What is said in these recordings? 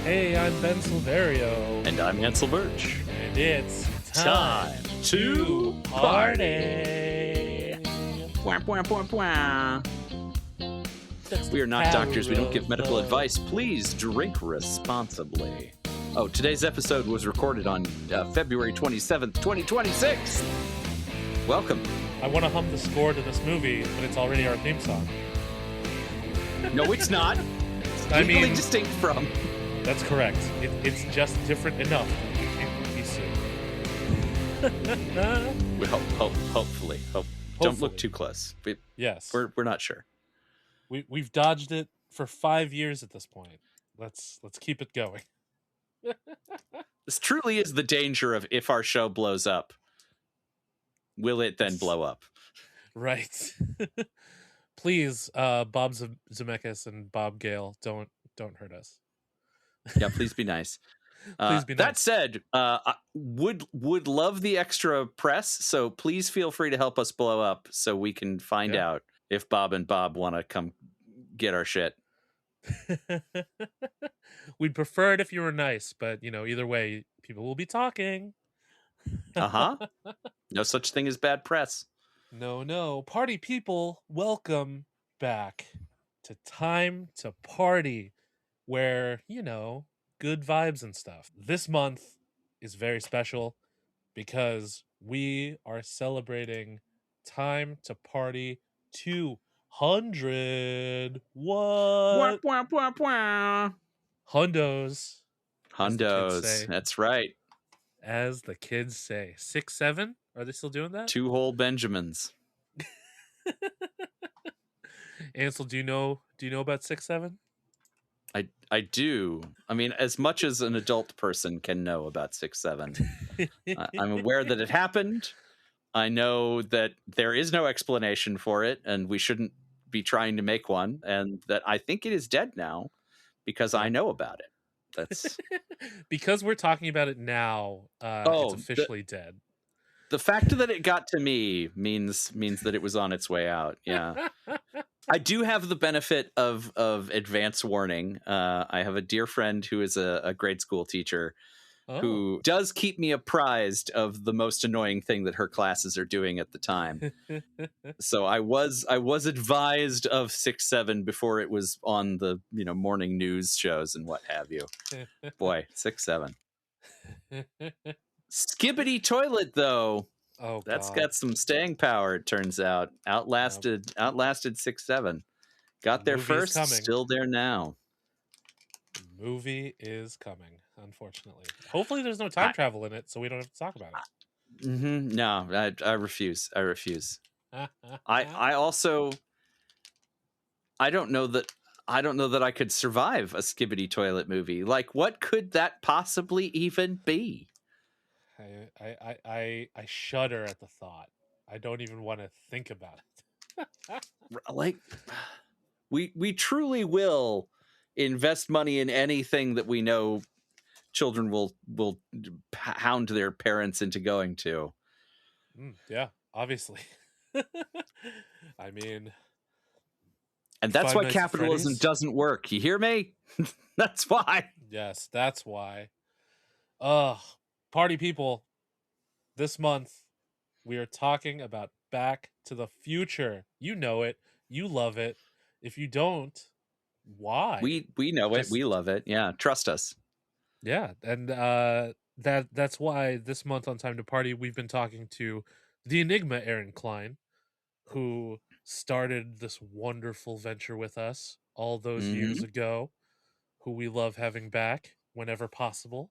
Hey, I'm Ben Silverio. And I'm Ansel Burch. And it's time to party. Wah, wah, wah, wah. We are not doctors. We don't give medical advice. Please drink responsibly. Oh, today's episode was recorded on February 27th, 2026. Welcome. I want to hum the score to this movie, but it's already our theme song. No, it's not. It's legally distinct from. That's correct. It's just different enough that you can't be sued. Hopefully. Don't look too close. Yes. We're not sure. We've dodged it for 5 years at this point. Let's keep it going. This truly is the danger of if our show blows up, will it then blow up? Right. Please, Bob Zemeckis and Bob Gale, don't hurt us. Yeah, please be nice. Please be nice. That said, would love the extra press, so please feel free to help us blow up so we can find out if Bob and Bob want to come get our shit. We'd prefer it if you were nice, but either way, people will be talking. No such thing as bad press. No. Party people, welcome back to Time to Party, where, good vibes and stuff. This month is very special because we are celebrating Time to Party 200. What? Wah, wah, wah. Hundos. That's right. As the kids say. 6, 7? Are they still doing that? 2 whole Benjamins. Ansel, do you know about 6, 7? I do. I mean, as much as an adult person can know about 6, 7. I'm aware that it happened. I know that there is no explanation for it, and we shouldn't be trying to make one, and that I think it is dead now because I know about it. That's because we're talking about it now. It's officially dead. The fact that it got to me means that it was on its way out. Yeah. I do have the benefit of advance warning. I have a dear friend who is a grade school teacher who does keep me apprised of the most annoying thing that her classes are doing at the time. So I was advised of 6, 7 before it was on the morning news shows and what have you. Boy, 6, 7. Skibbity toilet though. Oh, that's God. got some staying power. It turns out outlasted 6, 7. Got there first, still there now. The movie is coming, unfortunately. Hopefully, there's no time travel in it, so we don't have to talk about it. No, I refuse. I also I don't know that I could survive a Skibbity toilet movie. Like, what could that possibly even be? I shudder at the thought. I don't even want to think about it. Like, we truly will invest money in anything that we know children will hound their parents into going to. Yeah, obviously. I mean, and that's why capitalism doesn't work. You hear me? That's why. Yes, that's why. Party people, this month we are talking about Back to the Future. You know it. You love it. If you don't, why? We know it. We love it. Yeah, trust us. Yeah, and that's why this month on Time to Party we've been talking to the Enigma Erin Cline, who started this wonderful venture with us all those years ago, who we love having back whenever possible.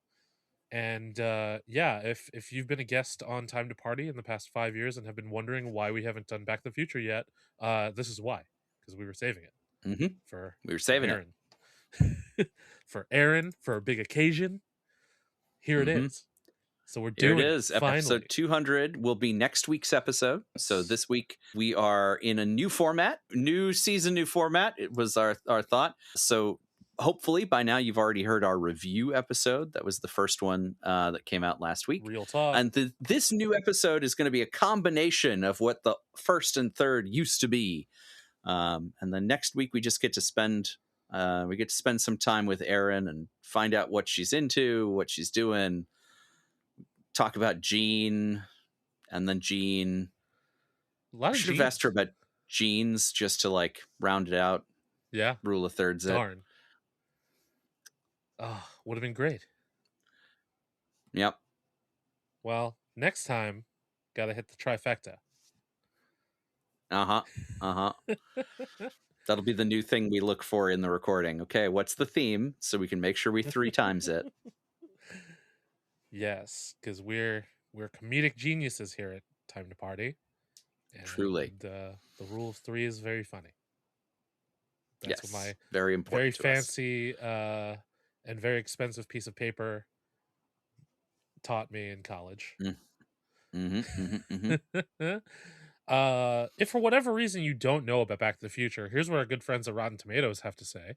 And if you've been a guest on Time to Party in the past 5 years and have been wondering why we haven't done Back to the Future yet, this is why, because we were saving it. We were saving Erin. For Erin, for a big occasion. Here it is. So we're doing it. Is finally. Episode 200 will be next week's episode. So this week we are in a new format, new season, new format. It was our thought. So hopefully by now you've already heard our review episode. That was the first one that came out last week. Real talk. And this new episode is going to be a combination of what the first and third used to be. And then next week we just get to spend We get to spend some time with Erin and find out what she's into, what she's doing. Talk about Jean, and then Jean. A lot of Should have asked her genes. about jeans just to like round it out. Yeah. Rule of thirds it. Darn. Oh, would have been great. Yep. Well, next time, gotta hit the trifecta. That'll be the new thing we look for in the recording. Okay, what's the theme? So we can make sure we 3 times it. Yes, because we're comedic geniuses here at Time to Party. And Truly. the rule of 3 is very funny. That's Yes, what my very important very to us. fancy and very expensive piece of paper taught me in college. If for whatever reason you don't know about Back to the Future, here's what our good friends at Rotten Tomatoes have to say.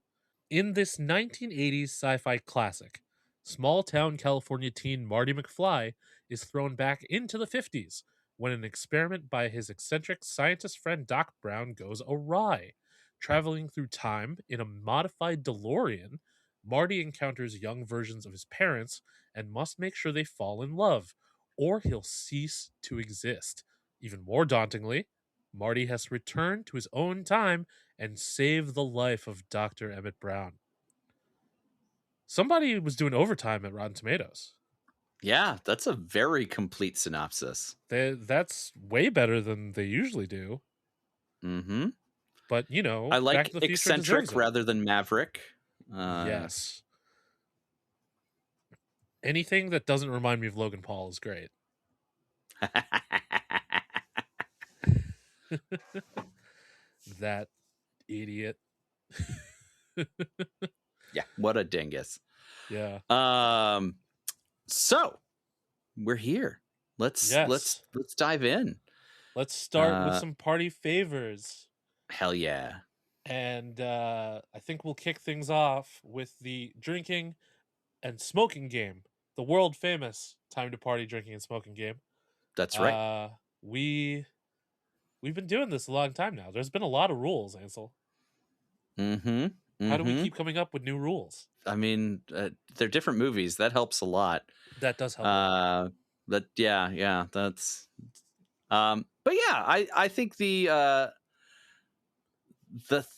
In this 1980s sci-fi classic, small-town California teen Marty McFly is thrown back into the 50s when an experiment by his eccentric scientist friend Doc Brown goes awry. Traveling through time in a modified DeLorean, Marty encounters young versions of his parents and must make sure they fall in love, or he'll cease to exist. Even more dauntingly, Marty has to return to his own time and save the life of Dr. Emmett Brown. Somebody was doing overtime at Rotten Tomatoes. Yeah, that's a very complete synopsis. That's way better than they usually do. Mm-hmm. But, you know, I Back like to the Future eccentric deserves it. rather than maverick. Yes. Anything that doesn't remind me of Logan Paul is great. That idiot. Yeah, what a dingus. Yeah. So we're here. Let's dive in. Let's start with some party favors. Hell yeah. And I think we'll kick things off with the drinking and smoking game, the world famous Time to Party drinking and smoking game. That's right. We've been doing this a long time now. There's been a lot of rules, Ansel. How do we keep coming up with new rules? I mean, they're different movies. That helps a lot. That does help a lot. Yeah, that's but yeah, I think the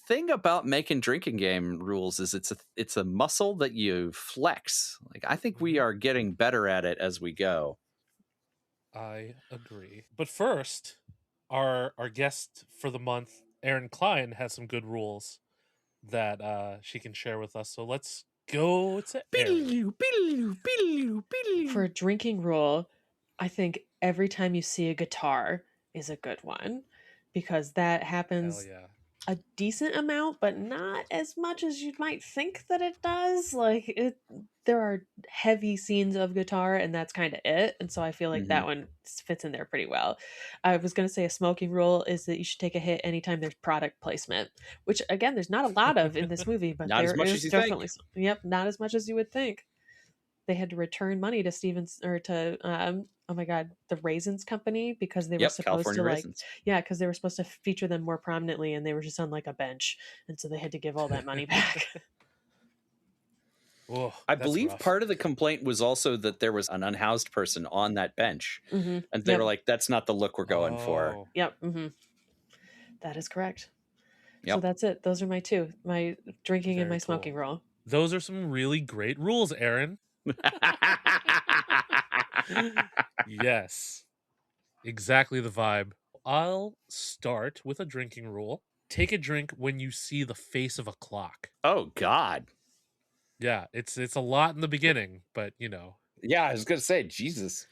thing about making drinking game rules is it's a muscle that you flex. Like I think we are getting better at it as we go. I agree. But first, our guest for the month, Erin Cline, has some good rules that she can share with us. So let's go to Erin. For a drinking rule, I think every time you see a guitar is a good one, because that happens a decent amount, but not as much as you might think that it does. Like there are heavy scenes of guitar, and that's kind of it. And so I feel like that one fits in there pretty well. I was going to say a smoking rule is that you should take a hit anytime there's product placement, which again, there's not a lot of in this movie, but not there as much is as you definitely think. Yep, not as much as you would think. They had to return money to Stevens or to oh my god, the Raisins Company, because they were supposed California to Raisins. because they were supposed to feature them more prominently, and they were just on like a bench, and so they had to give all that money back. Oh, I believe part of the complaint was also that there was an unhoused person on that bench, and they were like, "That's not the look we're going for." Yep, that is correct. Yep. So that's it. Those are my two: my drinking and my smoking rule. Those are some really great rules, Erin. Yes, exactly the vibe. I'll start with a drinking rule. Take a drink when you see the face of a clock. Oh God. Yeah, it's a lot in the beginning, but you know. Yeah, I was gonna say, Jesus,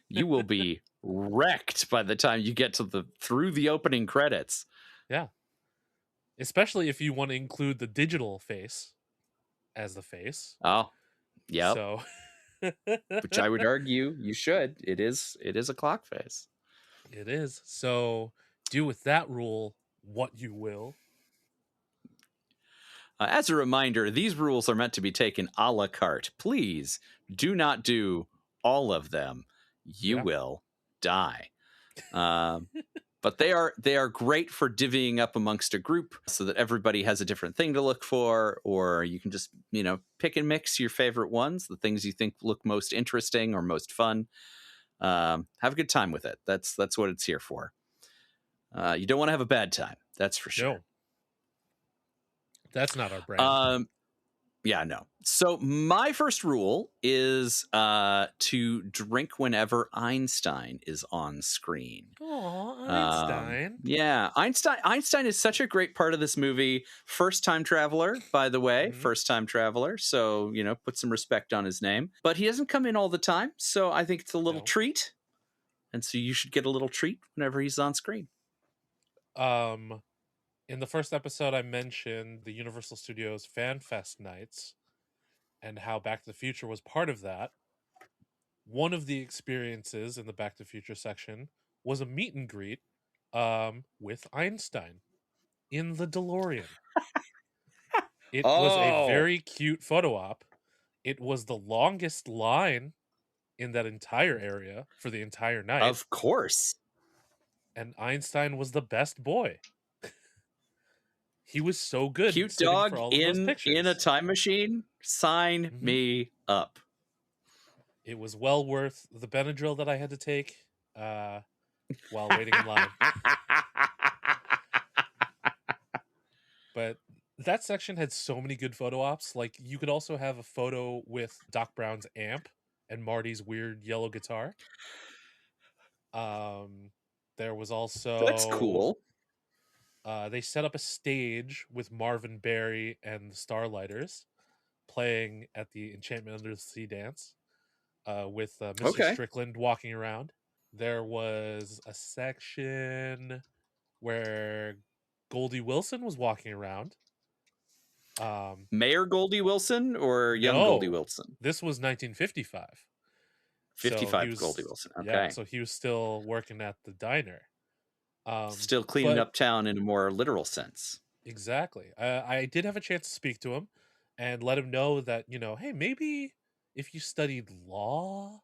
you will be wrecked by the time you get to through the opening credits. Yeah, especially if you want to include the digital face as the face. Oh, yeah. So, which I would argue you should. It is a clock face. It is. So, do with that rule what you will. As a reminder, these rules are meant to be taken a la carte. Please do not do all of them. You will die. But But they are great for divvying up amongst a group so that everybody has a different thing to look for, or you can just, pick and mix your favorite ones, the things you think look most interesting or most fun. Have a good time with it. That's what it's here for. You don't want to have a bad time. That's for sure. No. That's not our brand. Yeah, no. So my first rule is to drink whenever Einstein is on screen. Oh, Einstein. Yeah, Einstein is such a great part of this movie. First time traveler, by the way. Mm-hmm. First time traveler. So, put some respect on his name. But he doesn't come in all the time. So I think it's a little treat. And so you should get a little treat whenever he's on screen. In the first episode, I mentioned the Universal Studios Fan Fest nights and how Back to the Future was part of that. One of the experiences in the Back to the Future section was a meet and greet with Einstein in the DeLorean. It was a very cute photo op. It was the longest line in that entire area for the entire night. Of course. And Einstein was the best boy. He was so good. Cute dog for all of those pictures. in a time machine. Sign me up. It was well worth the Benadryl that I had to take while waiting in line. But that section had so many good photo ops. Like, you could also have a photo with Doc Brown's amp and Marty's weird yellow guitar. There was also... That's cool. They set up a stage with Marvin Berry and the Starlighters playing at the Enchantment Under the Sea dance with Mr. Strickland walking around. There was a section where Goldie Wilson was walking around. Mayor Goldie Wilson or young Goldie Wilson? This was 1955. 55 Goldie Wilson. Okay. Yeah, so he was still working at the diner. Still cleaning up town in a more literal sense. Exactly. I did have a chance to speak to him and let him know that, hey, maybe if you studied law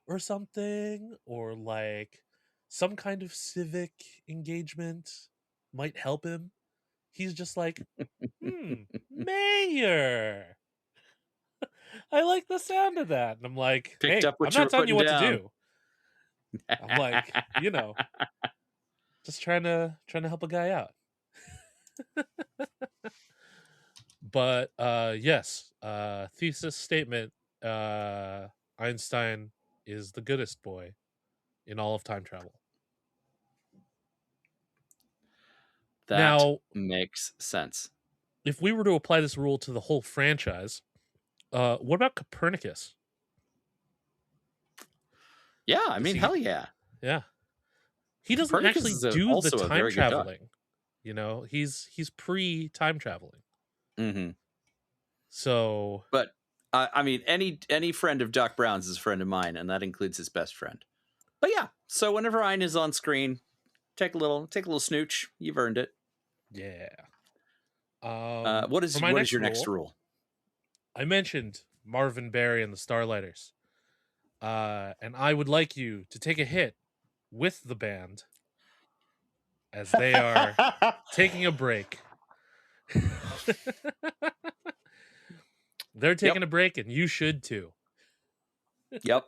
or something, or like some kind of civic engagement might help him. He's just like, mayor. I like the sound of that. And I'm like, Picked up what I'm not telling you what down. to do. I'm like, just trying to help a guy out. But yes, thesis statement, Einstein is the goodest boy in all of time travel. That makes sense. If we were to apply this rule to the whole franchise, what about Copernicus? Yeah, I mean, hell yeah. Yeah. He doesn't actually do the time traveling. He's pre-time traveling. Mm-hmm. So, but I mean, any friend of Doc Brown's is a friend of mine, and that includes his best friend. But yeah, so whenever Ein is on screen, take a little snooch. You've earned it. Yeah. What is your next rule? I mentioned Marvin Berry and the Starlighters, and I would like you to take a hit with the band as they are taking a break. They're taking a break, and you should too. Yep,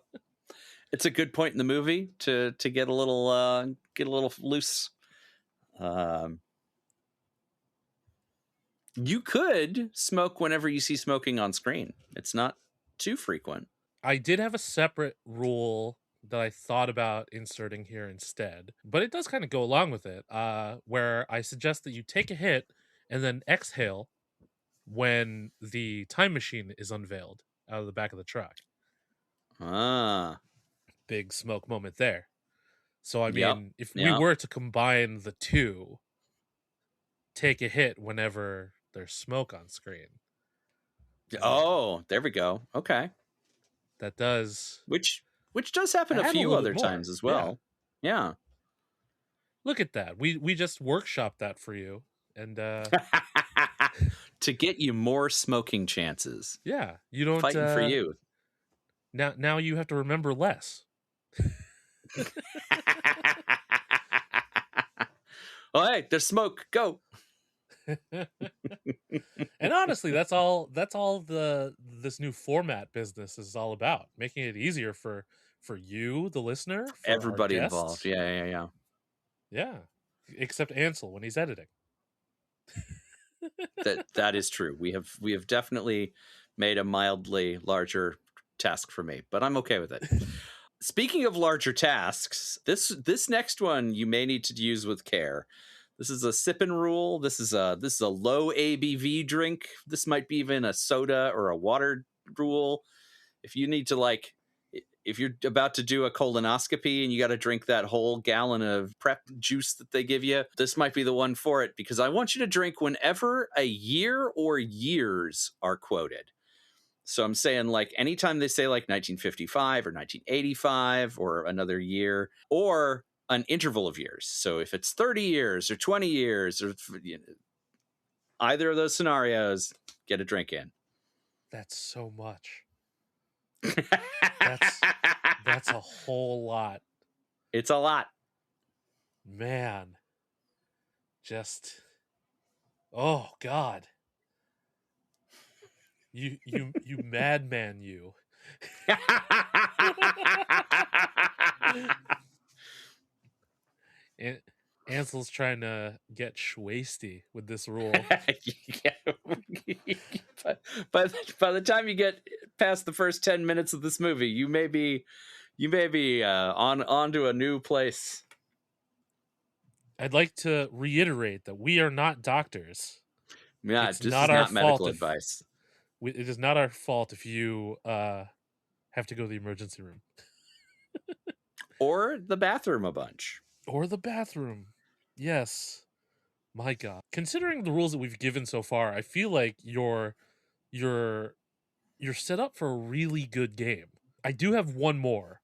it's a good point in the movie to get a little loose. You could smoke whenever you see smoking on screen. It's not too frequent. I did have a separate rule that I thought about inserting here instead, but it does kind of go along with it, where I suggest that you take a hit and then exhale when the time machine is unveiled out of the back of the truck. Big smoke moment there. So, I mean, if we were to combine the two, take a hit whenever there's smoke on screen. Oh, there we go. Okay. That does. Which does happen a few other times as well. Yeah. Look at that. We just workshopped that for you. And to get you more smoking chances. Yeah. You don't fighting for you. Now you have to remember less. Oh, hey, there's smoke. Go. And honestly, that's all this new format business is all about, making it easier for you, the listener, for our Everybody involved. guests. Yeah. Except Ansel when he's editing. That is true. We have definitely made a mildly larger task for me, but I'm okay with it. Speaking of larger tasks, this next one you may need to use with care. This is a sipping rule. This is a low ABV drink. This might be even a soda or a water rule. If you need to if you're about to do a colonoscopy and you got to drink that whole gallon of prep juice that they give you, this might be the one for it, because I want you to drink whenever a year or years are quoted. So I'm saying, like, anytime they say like 1955 or 1985 or another year or an interval of years. So if it's 30 years or 20 years or either of those scenarios, get a drink in. That's so much. That's a whole lot. It's a lot. Man. Just, oh God. You madman, you. And Ansel's trying to get schwasty with this rule. By the time you get past the first 10 minutes of this movie, you may be on to a new place. I'd like to reiterate that we are not doctors. Yeah, this is not medical advice. It is not our fault if you have to go to the emergency room. Or the bathroom a bunch. Or the bathroom. Yes. My God. Considering the rules that we've given so far, I feel like you're set up for a really good game. I do have one more,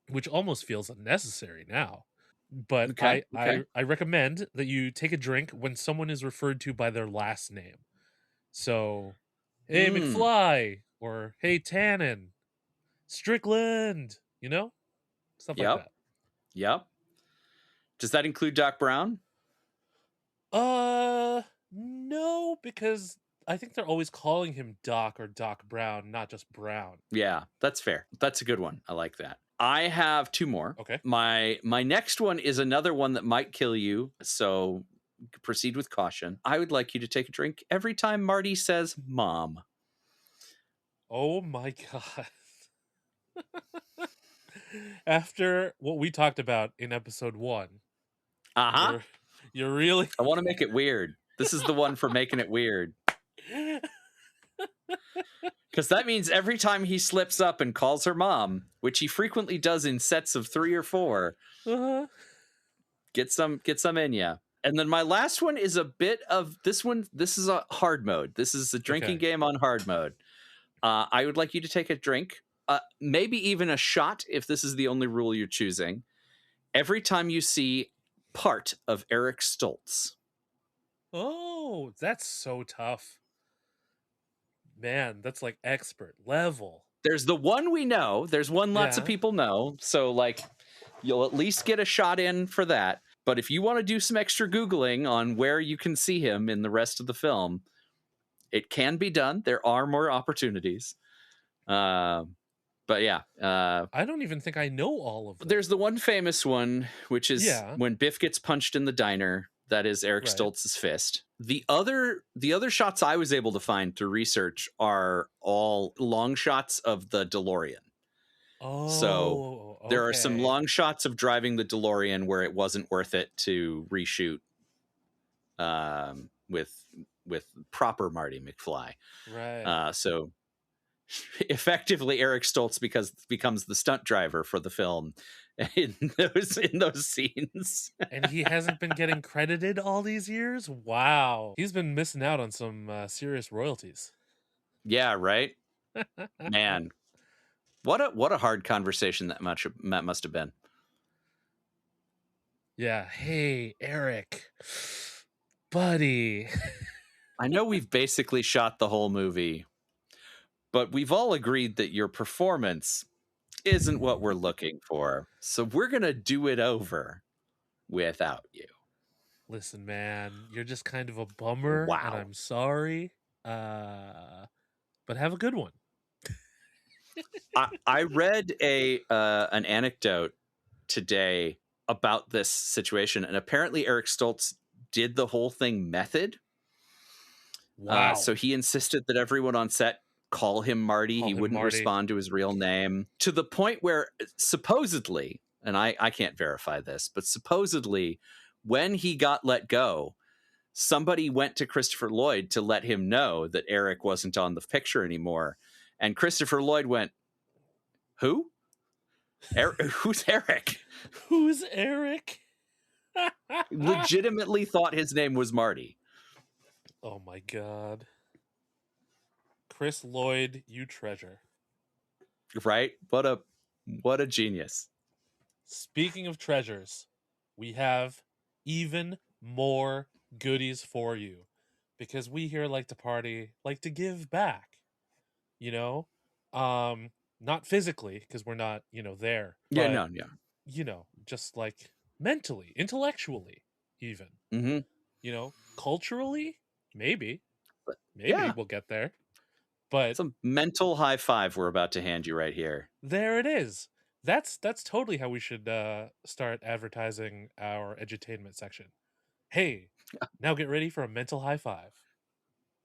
which almost feels unnecessary now. But okay. I recommend that you take a drink when someone is referred to by their last name. So, hey, McFly, or hey, Tannen, Strickland, stuff like that. Yep. Does that include Doc Brown? No, because I think they're always calling him Doc or Doc Brown, not just Brown. Yeah, that's fair. That's a good one. I like that. I have two more. Okay. My next one is another one that might kill you, so proceed with caution. I would like you to take a drink every time Marty says "Mom." Oh my God. After what we talked about in episode 1. You're really... I want to make it weird. This is the one for making it weird. Because that means every time he slips up and calls her mom, which he frequently does in sets of 3 or 4, get some in ya. And then my last one is a bit of this one. This is a hard mode. This is a drinking game on hard mode. I would like you to take a drink, maybe even a shot if this is the only rule you're choosing, every time you see part of Eric Stoltz. Oh, that's so tough. Man, that's like expert level. There's the one we know. There's one lots of people know. So, like, you'll at least get a shot in for that. But if you want to do some extra Googling on where you can see him in the rest of the film, it can be done. There are more opportunities. But yeah. I don't even think I know all of them. There's the one famous one, which is when Biff gets punched in the diner. That is Eric Stoltz's fist. The other shots I was able to find through research are all long shots of the DeLorean. Oh, so there are some long shots of driving the DeLorean where it wasn't worth it to reshoot with proper Marty McFly. Right. So effectively, Eric Stoltz becomes the stunt driver for the film in those scenes. And he hasn't been getting credited all these years? Wow. He's been missing out on some serious royalties. Yeah, right? Man. What a hard conversation that must have been. Yeah. Hey, Eric. Buddy. I know we've basically shot the whole movie, but we've all agreed that your performance isn't what we're looking for. So we're going to do it over without you. Listen, man, you're just kind of a bummer, and Wow. I'm sorry. But have a good one. I read an anecdote today about this situation, and apparently Eric Stoltz did the whole thing method. Wow. So he insisted that everyone on set call him Marty. He wouldn't respond to his real name, to the point where supposedly, and I can't verify this, but supposedly when he got let go, somebody went to Christopher Lloyd to let him know that Eric wasn't on the picture anymore. And Christopher Lloyd went, "Who? Who's Eric? Who's Eric?" Legitimately thought his name was Marty. Oh my God. Chris Lloyd, you treasure. Right? What a genius. Speaking of treasures, we have even more goodies for you, because we here like to party, like to give back, you know? Not physically, because we're not, there. Yeah, but, no, yeah. Just like mentally, intellectually, even. Mm-hmm. Culturally, maybe. Maybe yeah. we'll get there. But it's a mental high five we're about to hand you right here. There it is. That's totally how we should start advertising our edutainment section. Hey, now get ready for a mental high five.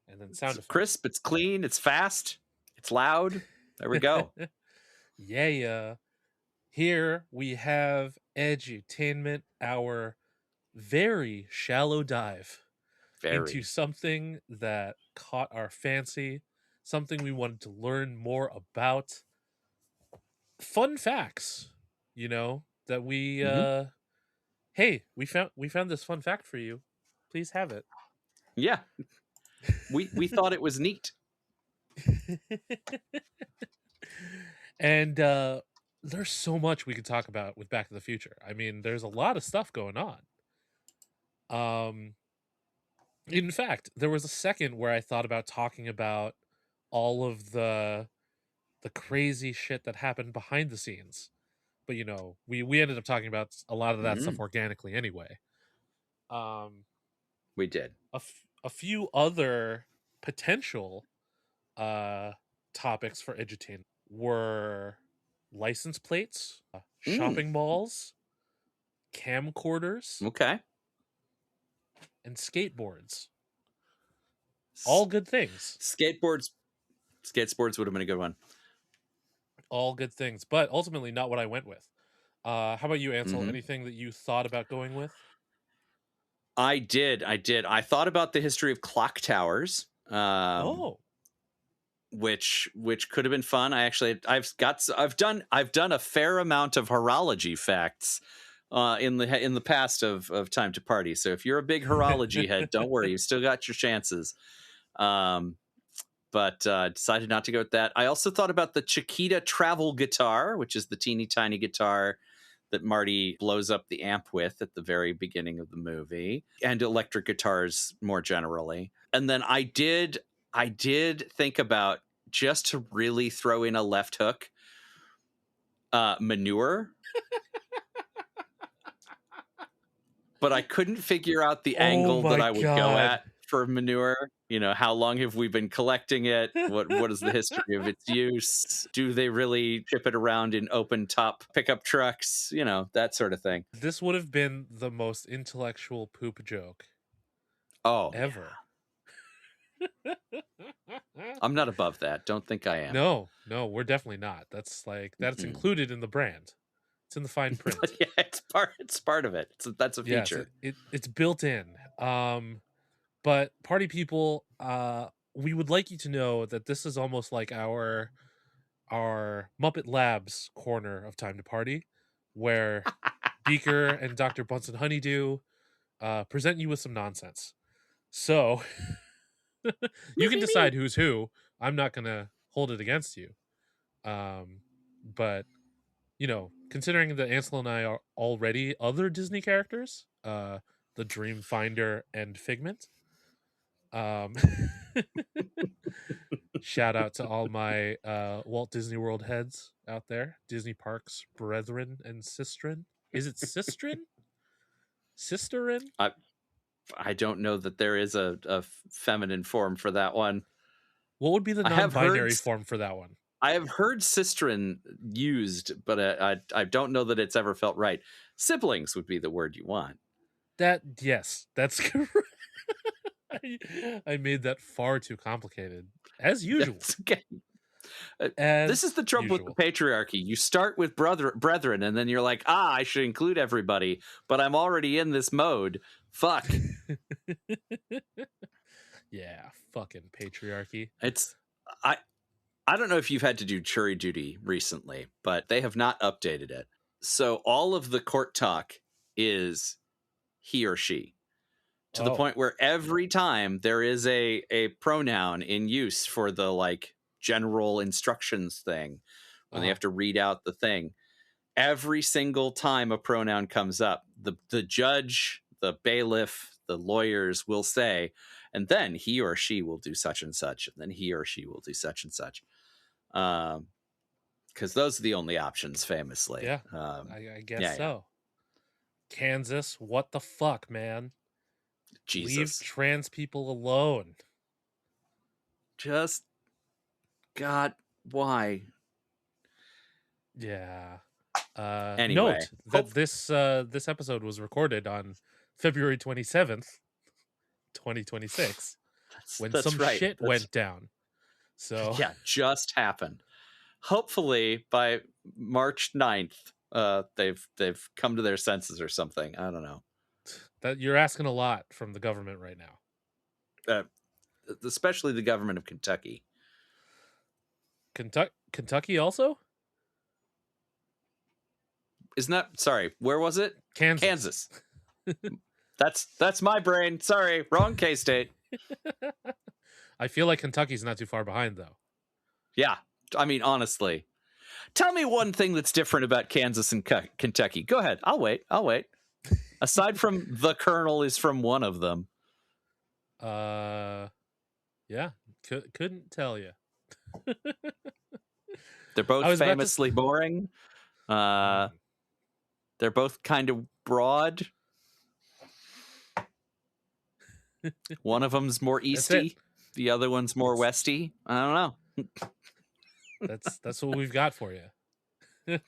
And then sound It's effects. crisp, it's clean, it's fast, it's loud. There we go. Yeah. Here we have edutainment, our very shallow dive into something that caught our fancy, something we wanted to learn more about. Fun facts, that we hey, we found this fun fact for you. Please have it. Yeah. We thought it was neat. And there's so much we could talk about with Back to the Future. I mean, there's a lot of stuff going on. In fact, there was a second where I thought about talking about all of the crazy shit that happened behind the scenes. But we ended up talking about a lot of that stuff organically anyway. We did. A few other potential topics for edutainment were license plates, shopping malls, camcorders, okay, and skateboards. All good things. Skateboards would have been a good one. All good things, but ultimately not what I went with. How about you, Ansel? Anything that you thought about going with? I did. I thought about the history of clock towers. Which could have been fun. I've done a fair amount of horology facts in the past of Time to Party. So if you're a big horology head, don't worry, you've still got your chances. But decided not to go with that. I also thought about the Chiquita travel guitar, which is the teeny tiny guitar that Marty blows up the amp with at the very beginning of the movie, and electric guitars more generally. And then I did think about, just to really throw in a left hook, manure. But I couldn't figure out the angle that I would go at for manure. How long have we been collecting it? What is the history of its use? Do they really ship it around in open top pickup trucks? That sort of thing. This would have been the most intellectual poop joke ever. Yeah. I'm not above that. Don't think I am. No, we're definitely not. That's included in the brand. It's in the fine print. Yeah, it's part of it. That's a feature. Yes, it's built in. But party people, we would like you to know that this is almost like our Muppet Labs corner of Time to Party, where Beaker and Dr. Bunsen Honeydew present you with some nonsense. So you can decide who's who. I'm not gonna hold it against you. But considering that Ansel and I are already other Disney characters, the Dreamfinder and Figment. Shout out to all my Walt Disney World heads out there, Disney Parks brethren and sistren. Is it sistren? Sisterin? I don't know that there is a feminine form for that one. What would be the non-binary form for that one? I have heard sistren used, but I don't know that it's ever felt right. Siblings would be the word you want. Yes, that's correct. I made that far too complicated, as usual. Okay. This is the trouble with the patriarchy. You start with brethren, and then you're like, I should include everybody, but I'm already in this mode. Fuck. Yeah, fucking patriarchy. I don't know if you've had to do jury duty recently, but they have not updated it. So all of the court talk is he or she, to the point where every time there is a pronoun in use for the like general instructions thing, when they have to read out the thing, every single time a pronoun comes up, the judge, the bailiff, the lawyers will say, and then he or she will do such and such, and then he or she will do such and such. Because those are the only options, famously. Yeah, I guess so. Yeah. Kansas, what the fuck, man? Jesus. Leave trans people alone. Just, God, why? Yeah. Anyway, note that this episode was recorded on February 27th, 2026, when some shit went down. So yeah, just happened. Hopefully by March 9th, they've come to their senses or something. I don't know. That you're asking a lot from the government right now. Especially the government of Kentucky. Kentucky also? Isn't that, sorry, where was it? Kansas. That's my brain. Sorry, wrong K-State. I feel like Kentucky's not too far behind, though. Yeah, I mean, honestly. Tell me one thing that's different about Kansas and Kentucky. Go ahead. I'll wait. Aside from the Colonel is from one of them. Yeah, couldn't tell you. They're both famously boring. They're both kind of broad. One of them's more easty. The other one's more westy. I don't know. That's what we've got for you.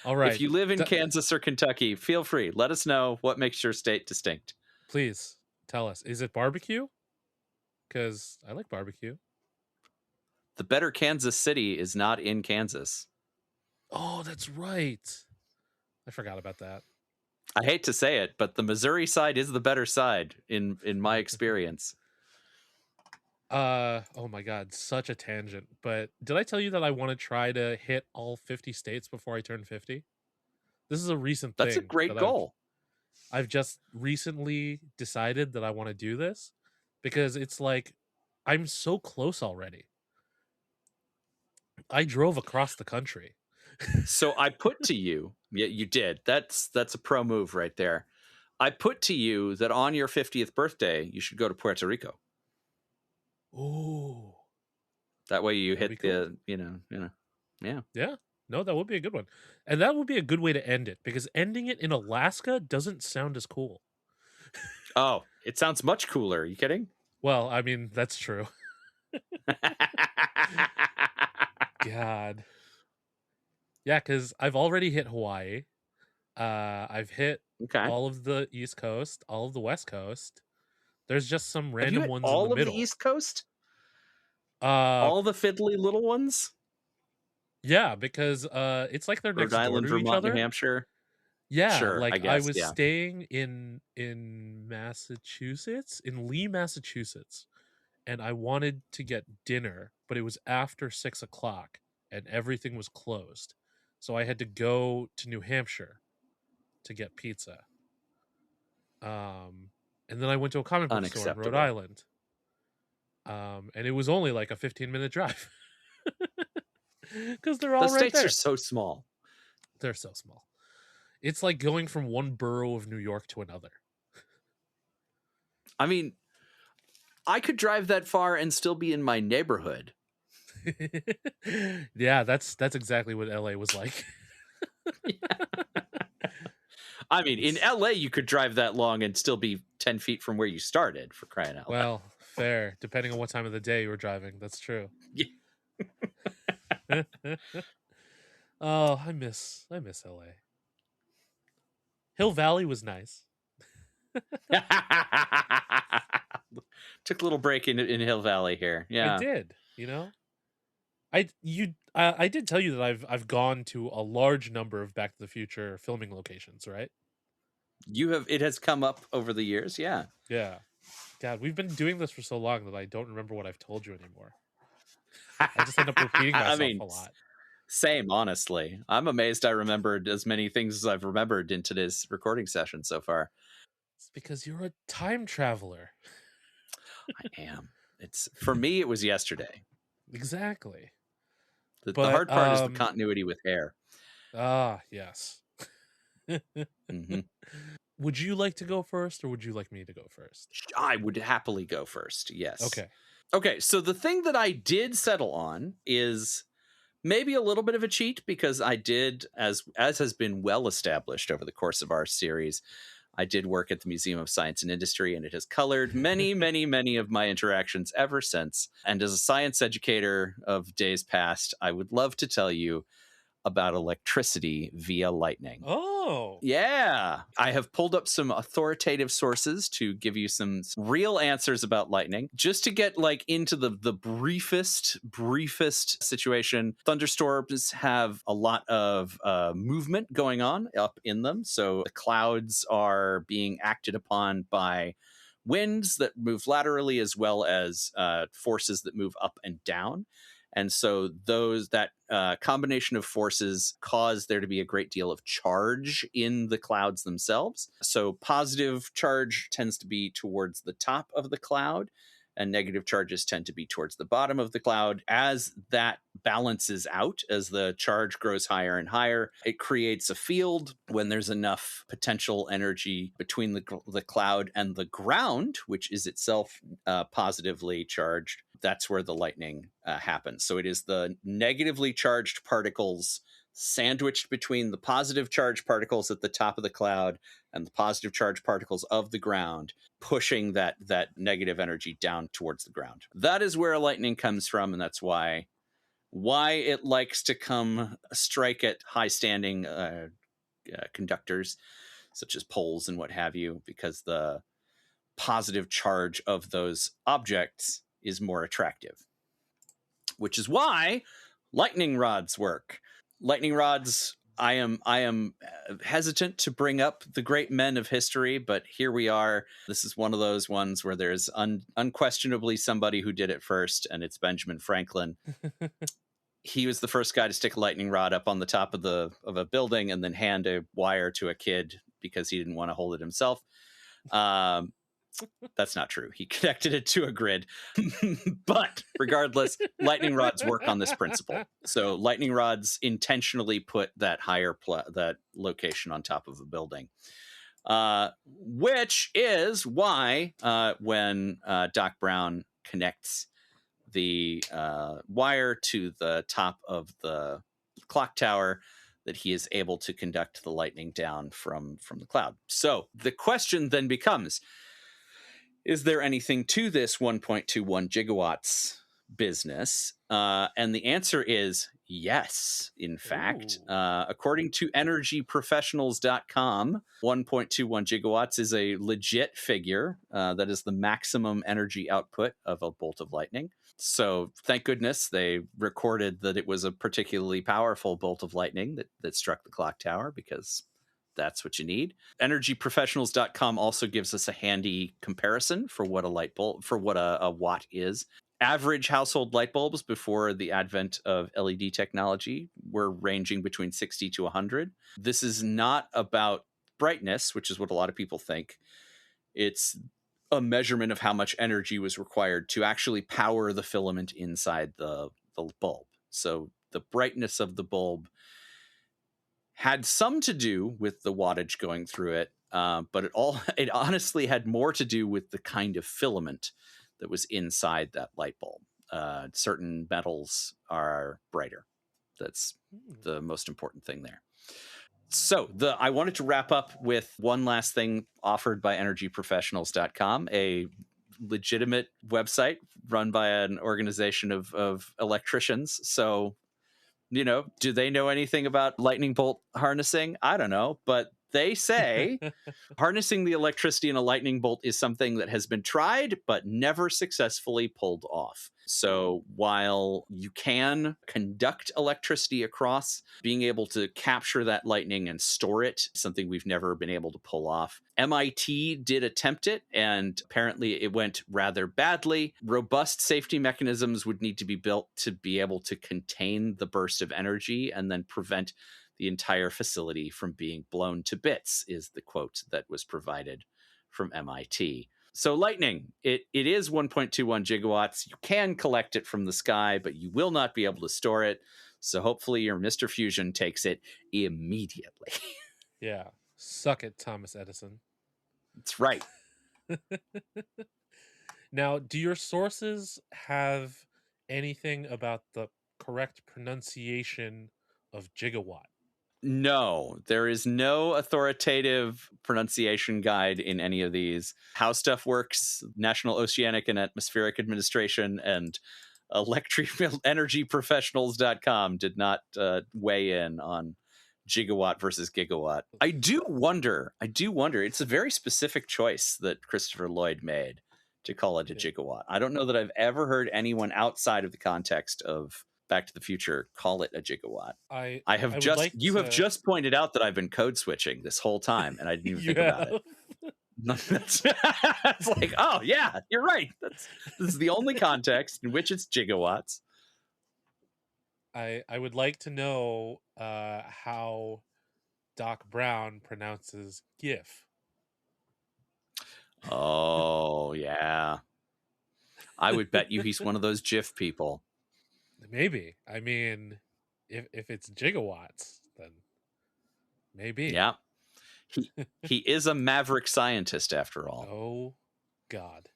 All right. If you live in Kansas or Kentucky, feel free. Let us know what makes your state distinct. Please tell us. Is it barbecue? Because I like barbecue. The better Kansas City is not in Kansas. Oh, that's right. I forgot about that. I hate to say it, but the Missouri side is the better side in my experience. Oh my God, such a tangent. But did I tell you that I want to try to hit all 50 states before I turn 50? This is a recent thing. That's a great goal. I've just recently decided that I want to do this because it's like I'm so close already. I drove across the country. So I put to you, yeah, you did. That's a pro move right there. I put to you that on your 50th birthday, you should go to Puerto Rico. Ooh. That way you hit the, cool. Yeah. Yeah. No, that would be a good one. And that would be a good way to end it because ending it in Alaska doesn't sound as cool. Oh, it sounds much cooler. Are you kidding? Well, I mean, that's true. God. Yeah, because I've already hit Hawaii. I've hit all of the East Coast, all of the West Coast. There's just some random ones in the middle. All of the East Coast? All the fiddly little ones? Yeah, because it's like they're next Rhode Island, door to Vermont, each other. New Hampshire. Yeah, sure, like I guess, I was staying in Massachusetts, in Lee, Massachusetts, and I wanted to get dinner, but it was after 6:00 and everything was closed. So I had to go to New Hampshire to get pizza. And then I went to a comic book store in Rhode Island. And it was only like a 15-minute drive. Because they're all right there. The states are so small. They're so small. It's like going from one borough of New York to another. I mean, I could drive that far and still be in my neighborhood. Yeah, that's exactly what LA was like. I mean, in LA, you could drive that long and still be 10 feet from where you started, for crying out loud. Well, fair. Depending on what time of the day you were driving. That's true. Yeah. Oh, I miss LA. Hill Valley was nice. Took a little break in Hill Valley here. Yeah. I did, I did tell you that I've gone to a large number of Back to the Future filming locations, right? It has come up over the years, yeah. Yeah. God, we've been doing this for so long that I don't remember what I've told you anymore. I just end up repeating myself a lot. Same, honestly. I'm amazed I remembered as many things as I've remembered in today's recording session so far. It's because you're a time traveler. I am. For me, it was yesterday. Exactly. The hard part is the continuity with hair. Ah, yes. Mm-hmm. Would you like to go first, or would you like me to go first? I would happily go first, yes. Okay, so the thing that I did settle on is maybe a little bit of a cheat, because I did, as has been well established over the course of our series, I did work at the Museum of Science and Industry, and it has colored many, many, many of my interactions ever since. And as a science educator of days past, I would love to tell you about electricity via lightning. Oh. Yeah. I have pulled up some authoritative sources to give you some real answers about lightning. Just to get into the briefest situation, thunderstorms have a lot of movement going on up in them. So the clouds are being acted upon by winds that move laterally, as well as forces that move up and down. And so that combination of forces cause there to be a great deal of charge in the clouds themselves. So positive charge tends to be towards the top of the cloud, and negative charges tend to be towards the bottom of the cloud. As that balances out, as the charge grows higher and higher, it creates a field. When there's enough potential energy between the cloud and the ground, which is itself positively charged, that's where the lightning happens. So it is the negatively charged particles sandwiched between the positive charged particles at the top of the cloud and the positive charged particles of the ground, pushing that negative energy down towards the ground. That is where lightning comes from, and that's why it likes to strike at high standing conductors, such as poles and what have you, because the positive charge of those objects is more attractive. Which is why lightning rods work. Lightning rods, I am hesitant to bring up the great men of history, but here we are. This is one of those ones where there's unquestionably somebody who did it first, and it's Benjamin Franklin. He was the first guy to stick a lightning rod up on the top of a building and then hand a wire to a kid because he didn't want to hold it himself. That's not true. He connected it to a grid. But regardless, lightning rods work on this principle. So lightning rods intentionally put that that location on top of a building. Which is why when Doc Brown connects the wire to the top of the clock tower, that he is able to conduct the lightning down from the cloud. So the question then becomes, is there anything to this 1.21 gigawatts business? And the answer is yes, in fact. According to energyprofessionals.com, 1.21 gigawatts is a legit figure. That is the maximum energy output of a bolt of lightning. So thank goodness they recorded that it was a particularly powerful bolt of lightning that struck the clock tower, because that's what you need. Energyprofessionals.com also gives us a handy comparison for what a light bulb, for what a watt is. Average household light bulbs before the advent of LED technology were ranging between 60 to 100. This is not about brightness, which is what a lot of people think. It's a measurement of how much energy was required to actually power the filament inside the bulb. So the brightness of the bulb had some to do with the wattage going through it, but it honestly had more to do with the kind of filament that was inside that light bulb. Certain metals are brighter. That's the most important thing there. So I wanted to wrap up with one last thing offered by energyprofessionals.com, a legitimate website run by an organization of electricians. So, do they know anything about lightning bolt harnessing? I don't know, but they say harnessing the electricity in a lightning bolt is something that has been tried but never successfully pulled off. So while you can conduct electricity across, being able to capture that lightning and store it, something we've never been able to pull off. MIT did attempt it, and apparently it went rather badly. Robust safety mechanisms would need to be built to be able to contain the burst of energy and then prevent the entire facility from being blown to bits, is the quote that was provided from MIT. So lightning, it is 1.21 gigawatts. You can collect it from the sky, but you will not be able to store it. So hopefully your Mr. Fusion takes it immediately. Yeah. Suck it, Thomas Edison. That's right. Now, do your sources have anything about the correct pronunciation of gigawatt? No, there is no authoritative pronunciation guide in any of these. How stuff works, National Oceanic and Atmospheric Administration and energyprofessionals.com did not weigh in on gigawatt versus gigawatt. I do wonder, it's a very specific choice that Christopher Lloyd made to call it a gigawatt. I don't know that I've ever heard anyone outside of the context of Back to the Future call it a gigawatt. You have just pointed out that I've been code switching this whole time and I didn't even think about it. It's like, oh yeah, you're right. This is the only context in which it's gigawatts. I would like to know how Doc Brown pronounces GIF. Oh yeah. I would bet you he's one of those GIF people. Maybe. I mean, if it's gigawatts, then maybe. Yeah. He is a maverick scientist after all. Oh God.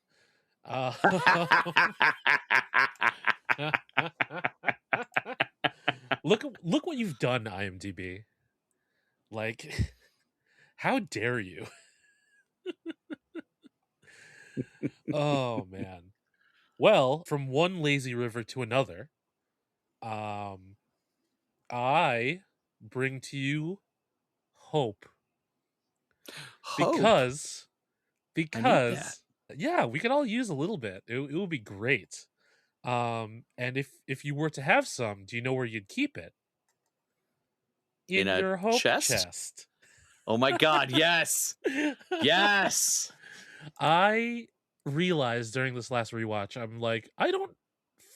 Look what you've done, IMDb. Like, how dare you? Oh man. Well, from one lazy river to another, I bring to you hope. Because yeah, we could all use a little bit. It would be great. And if you were to have some, do you know where you'd keep it? In your hope chest. Oh my God, yes. Yes. I realized during this last rewatch, I'm like, I don't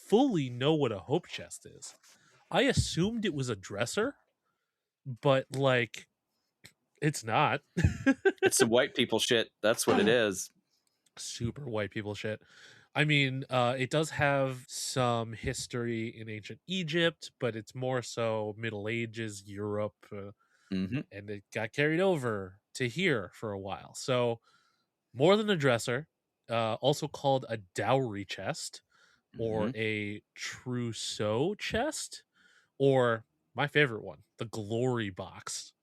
fully know what a hope chest is. I assumed it was a dresser, but like, it's not. It's some white people shit. That's what it is. Super white people shit. I mean, it does have some history in ancient Egypt, but it's more so Middle Ages, Europe, and it got carried over to here for a while. So more than a dresser, also called a dowry chest or a trousseau chest, or my favorite one, the glory box.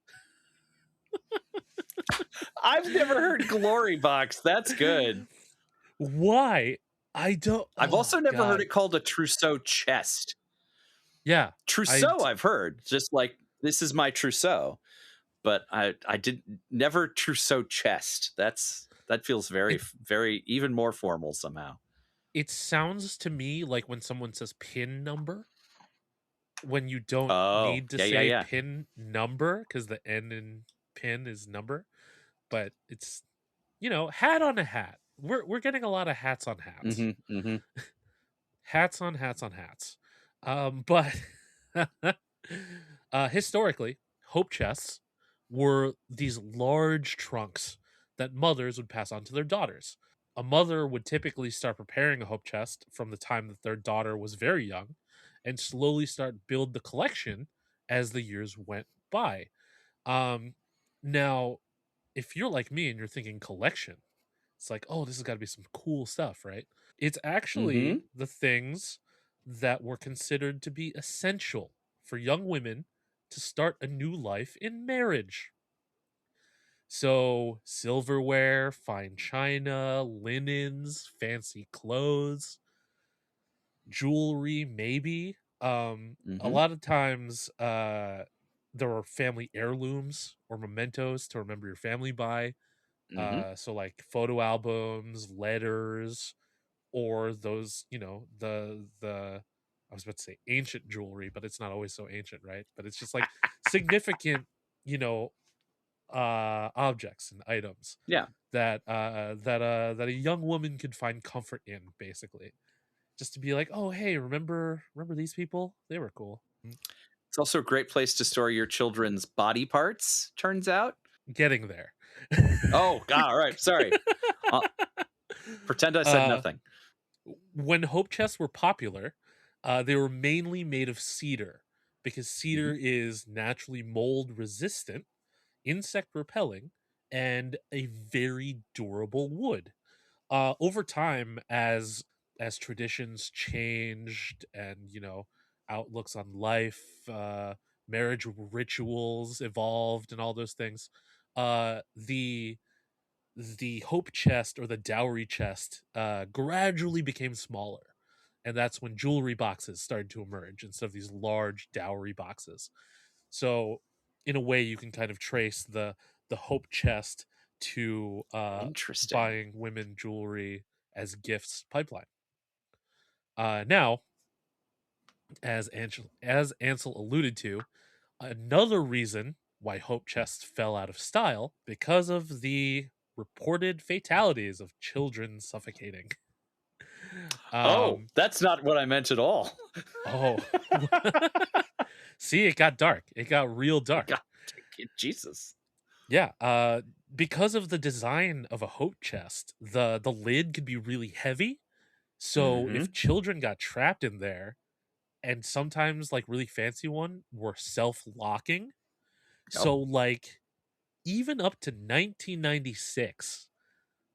I've never heard glory box. That's good. Why? I don't. I've also never heard it called a trousseau chest. Yeah. Trousseau I've heard. Just like, this is my trousseau. But I did never trousseau chest. That feels very even more formal somehow. It sounds to me like when someone says pin number, when you don't need to say pin number because the N in pin is number, but it's, hat on a hat. We're getting a lot of hats on hats. Hats on hats on hats. But historically, hope chests were these large trunks that mothers would pass on to their daughters. A mother would typically start preparing a hope chest from the time that their daughter was very young and slowly start build the collection as the years went by. Now, if you're like me and you're thinking collection, it's like, oh, this has got to be some cool stuff, right? It's actually the things that were considered to be essential for young women to start a new life in marriage. So, silverware, fine china, linens, fancy clothes, jewelry, maybe. A Mm-hmm. lot of times, there are family heirlooms or mementos to remember your family by. Mm-hmm. So like photo albums, letters, or those, the I was about to say ancient jewelry, but it's not always so ancient, right? But it's just like significant, you know, objects and items Yeah. that a young woman could find comfort in, basically. Just to be like, oh hey, remember these people? They were cool. It's also a great place to store your children's body parts, turns out. Getting there. Oh, God. All right. Sorry. Pretend I said uh nothing. when hope chests were popular, they were mainly made of cedar because Mm-hmm. cedar is naturally mold resistant, insect repelling, and a very durable wood. Over time, as traditions changed and outlooks on life, marriage rituals evolved, and all those things, the hope chest or the dowry chest gradually became smaller, and that's when jewelry boxes started to emerge instead of these large dowry boxes. So in a way you can kind of trace the hope chest to Interesting. buying women jewelry as gifts pipeline. Now, as Ansel alluded to, another reason why hope chests fell out of style because of the reported fatalities of children suffocating. Oh, um that's not what I meant at all. oh See, it got dark. It got real dark. God, Jesus. Yeah, because of the design of a hope chest, the lid could be really heavy. So Mm-hmm. if children got trapped in there, and sometimes like really fancy one were self-locking. Oh. So like even up to 1996,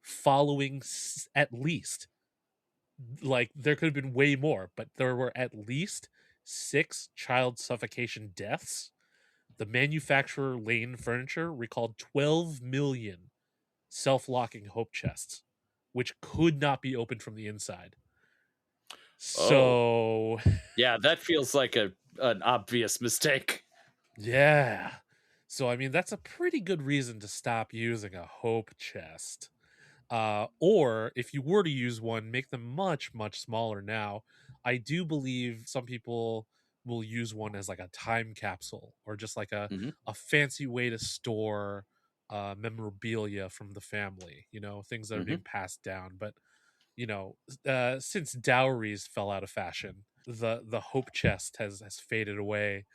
following at least, like there could have been way more, but there were at least 6 child suffocation deaths. The manufacturer Lane Furniture recalled 12 million self-locking hope chests, which could not be opened from the inside. Oh. So Yeah, that feels like an obvious mistake. yeah. So I mean that's a pretty good reason to stop using a hope chest. Or if you were to use one, make them much, much smaller now. I do believe some people will use one as like a time capsule or just like Mm-hmm. a fancy way to store memorabilia from the family, things that are Mm-hmm. being passed down. But, since dowries fell out of fashion, the hope chest has faded away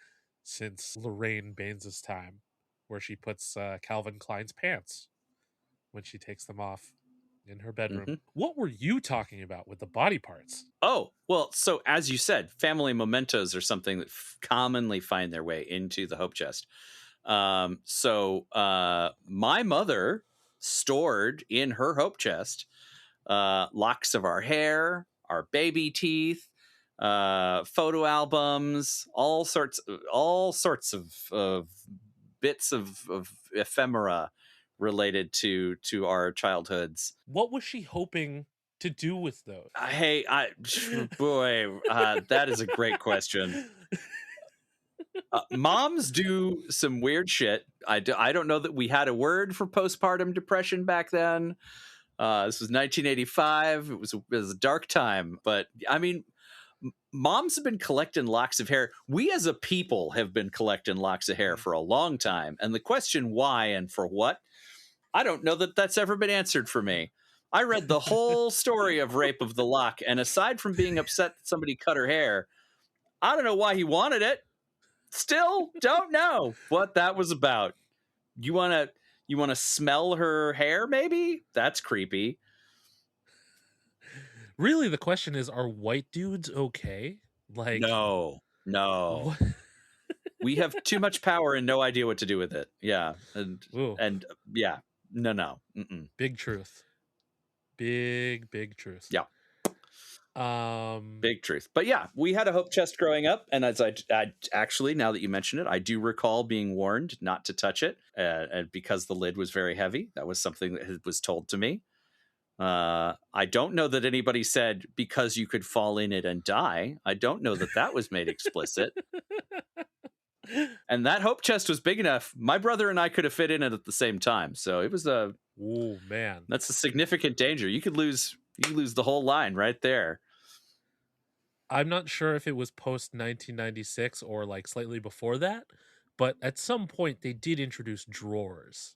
since Lorraine Baines's time, where she puts Calvin Klein's pants when she takes them off in her bedroom. Mm-hmm. What were you talking about with the body parts? Oh, well, so as you said, family mementos are something that commonly find their way into the hope chest. My mother stored in her hope chest locks of our hair, our baby teeth, photo albums, all sorts of bits of ephemera related to our childhoods. What was she hoping to do with those? Hey, boy, that is a great question. Moms do some weird shit. I don't know that we had a word for postpartum depression back then. This was 1985. It was a dark time, but I mean, moms have been collecting locks of hair. We as a people have been collecting locks of hair for a long time. And the question why and for what, I don't know that that's ever been answered for me. I read the whole story of Rape of the Lock, and aside from being upset that somebody cut her hair, I don't know why he wanted it. Still don't know what that was about. You want to smell her hair maybe? That's creepy. Really, the question is, are white dudes okay? Like, No. what? We have too much power and no idea what to do with it. Yeah. Ooh, And yeah. No. Mm-mm. big truth. Big truth. Yeah. Big truth. But yeah, we had a hope chest growing up, and as I actually, now that you mention it, I do recall being warned not to touch it, and because the lid was very heavy. That was something that was told to me. I don't know that anybody said because you could fall in it and die. I don't know that was made explicit. And that hope chest was big enough. My brother and I could have fit in it at the same time. So it was oh man, that's a significant danger. You could lose the whole line right there. I'm not sure if it was post 1996 or like slightly before that, but at some point they did introduce drawers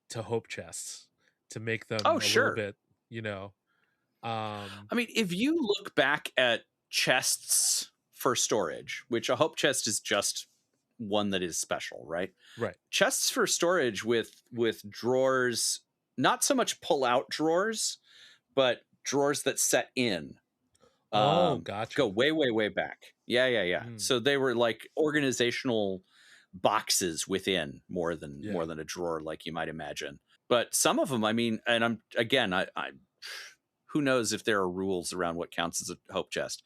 to hope chests to make them little bit, I mean, if you look back at chests for storage, which a hope chest is just one that is special, right? Right. Chests for storage with drawers, not so much pull out drawers, but drawers that set in. Gotcha. Go way, way, way back. Yeah. So they were like organizational boxes within more than a drawer, like you might imagine. But some of them, I mean, and I who knows if there are rules around what counts as a hope chest.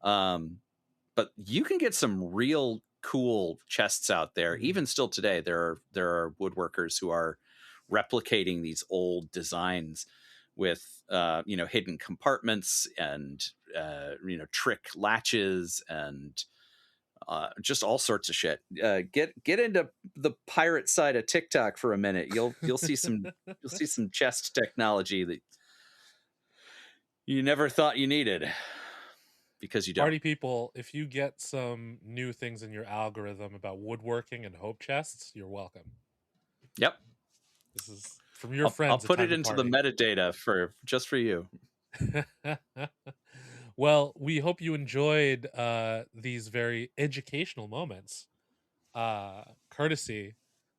But you can get some real cool chests out there. Even still today, there are woodworkers who are replicating these old designs with hidden compartments and trick latches and just all sorts of shit. Get into the pirate side of TikTok for a minute. You'll see some chest technology that you never thought you needed, because you don't. Party people, if you get some new things in your algorithm about woodworking and hope chests, you're welcome. Yep. This is from your friends. I'll put it into the metadata just for you. Well, we hope you enjoyed these very educational moments, courtesy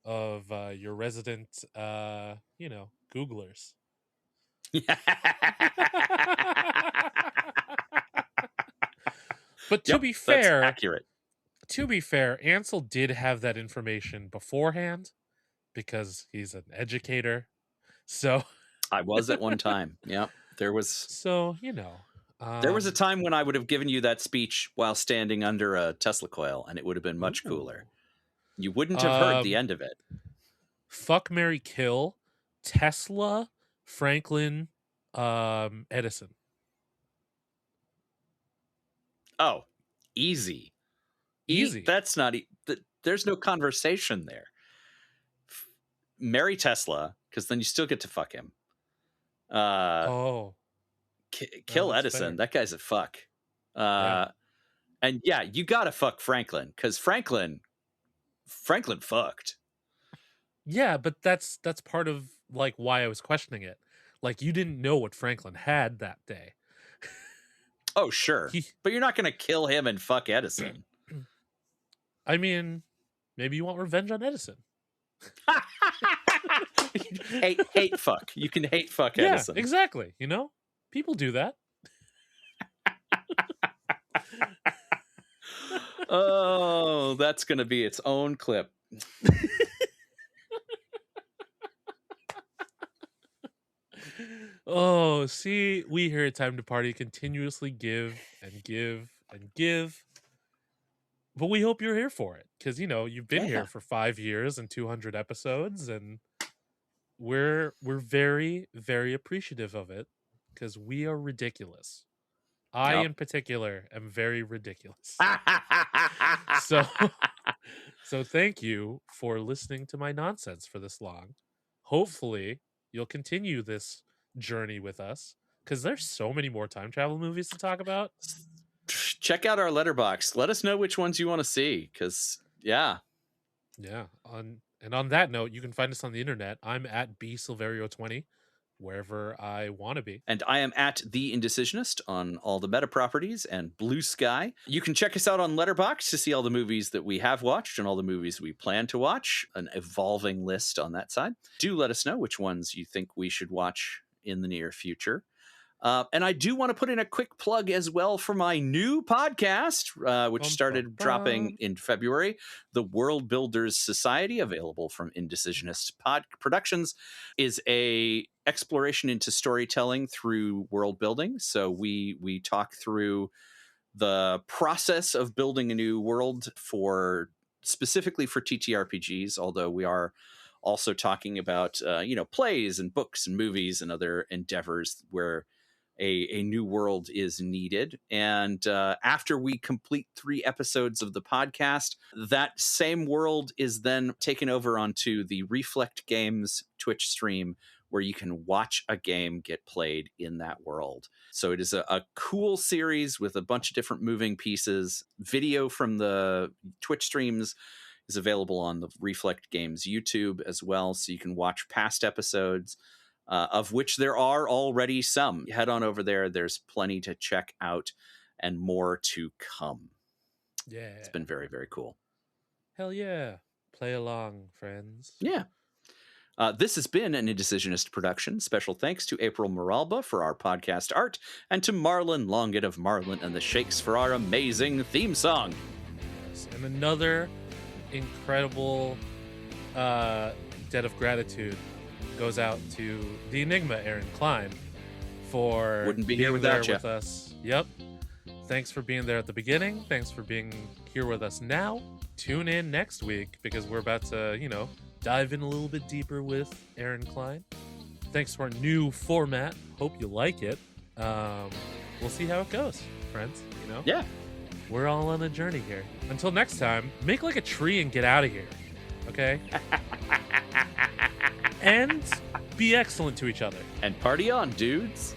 of your resident, Googlers. But to be fair, that's accurate. To be fair, Ansel did have that information beforehand because he's an educator. So I was at one time. Yeah, there was. So there was a time when I would have given you that speech while standing under a Tesla coil, and it would have been much cooler. You wouldn't have heard the end of it. Fuck, marry, kill, Tesla, Franklin, Edison. Oh, easy. That's not. There's no conversation there. Marry Tesla, because then you still get to fuck him. Kill Edison. Fair. That guy's a fuck. And yeah, you gotta fuck Franklin, because Franklin fucked. Yeah, but that's part of like why I was questioning it. Like, you didn't know what Franklin had that day. Oh, sure. But you're not gonna kill him and fuck Edison. I mean, maybe you want revenge on Edison. hate fuck. You can hate fuck Edison. Exactly. People do that. Oh, that's going to be its own clip. Oh, see, we here at Time to Party continuously give and give and give. But we hope you're here for it, because you've been here for 5 years and 200 episodes, and we're very, very appreciative of it, because we are ridiculous. I in particular am very ridiculous. So thank you for listening to my nonsense for this long. Hopefully you'll continue this journey with us, because there's so many more time travel movies to talk about. Check out our letterbox. Let us know which ones you want to see, because on that note, you can find us on the internet. I'm at bsilverio20 wherever I want to be, and I am at The Indecisionist on all the meta properties and Blue Sky. You can check us out on Letterboxd to see all the movies that we have watched and all the movies we plan to watch, an evolving list on that side. Do let us know which ones you think we should watch in the near future. And I do want to put in a quick plug as well for my new podcast, which started dropping in February. The World Builders Society, available from Indecisionist Productions, is a exploration into storytelling through world building. So we talk through the process of building a new world specifically for TTRPGs, although we are also talking about plays and books and movies and other endeavors where a new world is needed. And after we complete 3 episodes of the podcast, that same world is then taken over onto the Reflect Games Twitch stream, where you can watch a game get played in that world. So it is a cool series with a bunch of different moving pieces. Video from the Twitch streams is available on the Reflect Games YouTube as well, so you can watch past episodes, of which there are already some. Head on over there. There's plenty to check out and more to come. Yeah. It's been very, very cool. Hell yeah. Play along, friends. Yeah. This has been an Indecisionist production. Special thanks to April Moralba for our podcast art, and to Marlon Longett of Marlon and the Shakes for our amazing theme song. Yes, and another incredible debt of gratitude goes out to the Enigma, Erin Cline, for Wouldn't be being here without there you. with us. Yep. Thanks for being there at the beginning. Thanks for being here with us now. Tune in next week, because we're about to, dive in a little bit deeper with Erin Cline. Thanks to our new format. Hope you like it. We'll see how it goes, friends. Yeah. We're all on a journey here. Until next time, make like a tree and get out of here. Okay? And be excellent to each other. And party on, dudes.